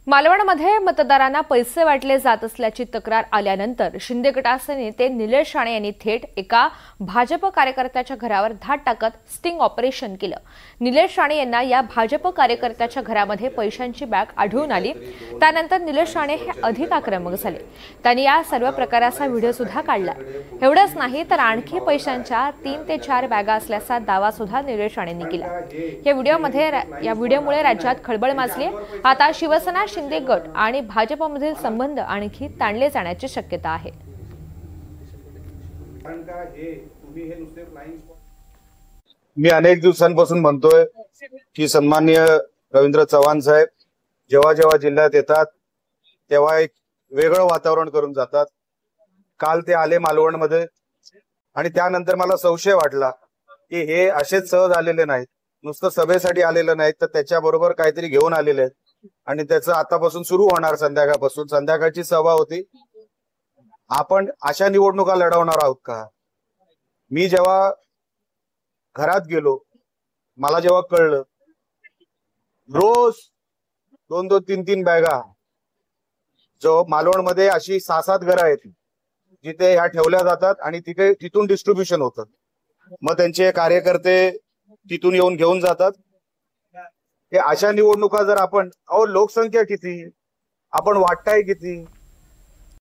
मालवणमध्ये मतदारांना पैसे वाटले जात असल्याची तक्रार आल्यानंतर शिंदे गटाचे नेते निलेश राणे यांनी थेट एका भाजप कार्यकर्त्याच्या घरावर धाड टाकत स्टिंग ऑपरेशन केलं। निलेश राणे यांना या भाजप कार्यकर्त्याच्या घरामध्ये पैशांची बॅग आढळून आली। त्यानंतर निलेश राणे हे अधिक आक्रमक झाले। त्यांनी या सर्व प्रकाराचा व्हिडिओ सुद्धा काढला। एवढंच नाही तर आणखी पैशांच्या 3 ते 4 बॅगा असल्याचा दावा सुद्धा निलेश राणेंनी केला। या व्हिडिओमुळे राज्यात खळबळ माजली। आता शिवसेना शिंदे गट आणि भाजपमधील संबंध आणखी ताणले जाण्याची शक्यता आहे। मी अनेक दिवसांपासून म्हणतोय की सन्माननीय रवींद्र चव्हाण साहेब जेव्हा जेव्हा जिल्ह्यात येतात तेव्हा एक वेगळं वातावरण करून जातात। काल ते आले मालवणमध्ये आणि त्यानंतर मला संशय वाटला की हे असेच सहज आलेले नाहीत, नुसतं सभेसाठी आलेले नाहीत, तर त्याच्याबरोबर काहीतरी घेऊन आलेले आहेत आणि त्याचं आतापासून सुरू होणार। संध्याकाळपासून संध्याकाळची सभा होती। आपण अशा निवडणुका लढवणार आहोत का? मी जेव्हा घरात गेलो, मला जेव्हा कळलं रोज 2-2, 3-3 बॅगा, जो मालवणमध्ये अशी 6-7 घरं आहेत जिथे ह्या ठेवल्या जातात आणि तिथून डिस्ट्रीब्युशन होतं। मग त्यांचे कार्यकर्ते तिथून येऊन घेऊन जातात। हे अशा निवडणुका जर आपण लोकसंख्या किती, आपण वाटताय किती,